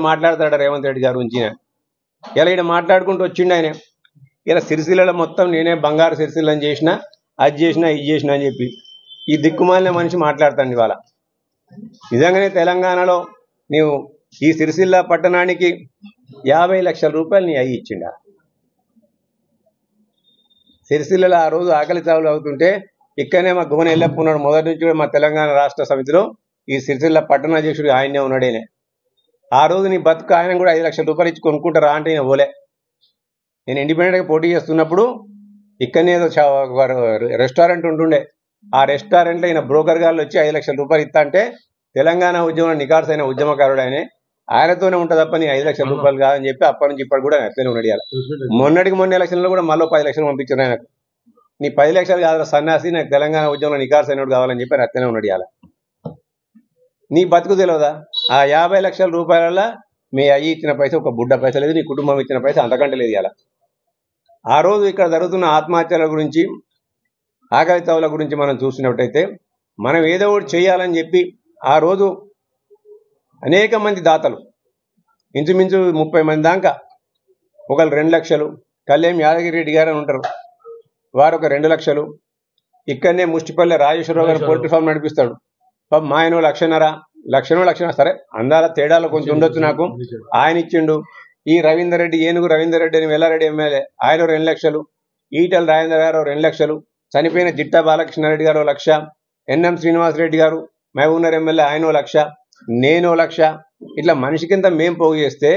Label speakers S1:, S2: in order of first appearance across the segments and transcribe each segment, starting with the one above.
S1: మాట్లాడతాడు రేవంత్ రెడ్డి గారి గురించి. ఇలా ఈయన మాట్లాడుకుంటూ వచ్చిండు ఆయన. ఇలా సిరిసిల్లలో మొత్తం నేనే బంగారు సిరిసిల్లని చేసిన, అది చేసిన, ఇది చేసిన అని చెప్పి ఈ దిక్కుమాలిన మనిషి మాట్లాడతాడు ఇవాళ. నిజంగానే తెలంగాణలో నీవు ఈ సిరిసిల్ల పట్టణానికి 50 లక్షల రూపాయలు నీ అయ్యి ఇచ్చిండా? సిరిసిల్లలో ఆ రోజు ఆకలి చావులు అవుతుంటే ఇక్కడనే మా గుమన ఎల్లప్ప ఉన్నాడు. మొదటి నుంచి కూడా మా తెలంగాణ రాష్ట్ర సమితిలో ఈ సిరిసిల్ల పట్టణాధ్యక్షుడు ఆయనే ఉన్నాడేనే. ఆ రోజు నీ బతుకు ఆయన కూడా 5 లక్షల రూపాయలు ఇచ్చి కొనుక్కుంటారా అంటే నేను పోలే. నేను ఇండిపెండెంట్గా పోటీ చేస్తున్నప్పుడు ఇక్కడనే ఏదో రెస్టారెంట్ ఉంటుండే. ఆ రెస్టారెంట్లో ఈయన బ్రోకర్ గారు వచ్చి 5 లక్షల రూపాయలు ఇస్తా అంటే తెలంగాణ ఉద్యమంలో నికార్సైన ఉద్యమకారుడు ఆయనతోనే ఉంటుంది తప్ప నీ 5 లక్షల రూపాయలు కాదని చెప్పి అప్పటి నుంచి ఇప్పటి కూడా అట్లనే ఉన్నాడు. మొన్న ఎలక్షన్లో కూడా మళ్ళీ 10 లక్షలు పంపించారు ఆయనకు. నీ 10 లక్షలు కాదు సన్యాసి, నాకు తెలంగాణ ఉద్యమంలో నికార్సైనడు కావాలని చెప్పి అట్లనే ఉన్నాడు. నీ బతుకు తెలియదా? ఆ 50 లక్షల రూపాయల మీ అయ్యి ఇచ్చిన పైసా ఒక బుడ్డ పైస లేదు, నీ కుటుంబం ఇచ్చిన పైసా అంతకంటే లేదు. ఇలా ఆ రోజు ఇక్కడ జరుగుతున్న ఆత్మహత్యల గురించి, ఆకలి చావుల గురించి మనం చూసినట్టయితే మనం ఏదో ఒకటి చేయాలని చెప్పి ఆ రోజు అనేక మంది దాతలు, ఇంచుమించు 30 మంది దాకా, ఒకళ్ళు 2 లక్షలు, కళ్యాణ్ యాదగిరి రెడ్డి గారు అని ఉంటారు, వారు ఒక 2 లక్షలు, ఇక్కడనే ముష్టిపల్లె రాజేశ్వరరావు గారు పోల్ట్రీ ఫామ్ నడిపిస్తాడు, మా ఆయన లక్షణో సరే అందాల తేడాలో కొంచెం ఉండొచ్చు నాకు, ఆయన ఇచ్చిండు. ఈ రవీందర్ రెడ్డి, ఏనుగు రవీందర్ రెడ్డి అని వెల్లారెడ్డి ఎమ్మెల్యే, ఆయన 2 లక్షలు, ఈటల రాజేందర్ గారు 2 లక్షలు, చనిపోయిన జిట్టా బాలకృష్ణారెడ్డి గారు 1 లక్ష, ఎన్ఎం శ్రీనివాసరెడ్డి గారు మహబూబ్నగర్ ఎమ్మెల్యే ఆయన 1 లక్ష, నేను 1 లక్ష, ఇట్లా మనిషి కింద మేము పోగు చేస్తే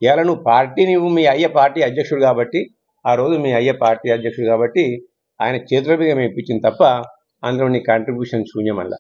S1: ఇలా నువ్వు పార్టీ, నువ్వు మీ అయ్య పార్టీ అధ్యక్షుడు కాబట్టి, ఆ రోజు మీ అయ్య పార్టీ అధ్యక్షుడు కాబట్టి ఆయన చేతుల మీద మేము ఇప్పించింది తప్ప అందులో నీ కాంట్రిబ్యూషన్ శూన్యం.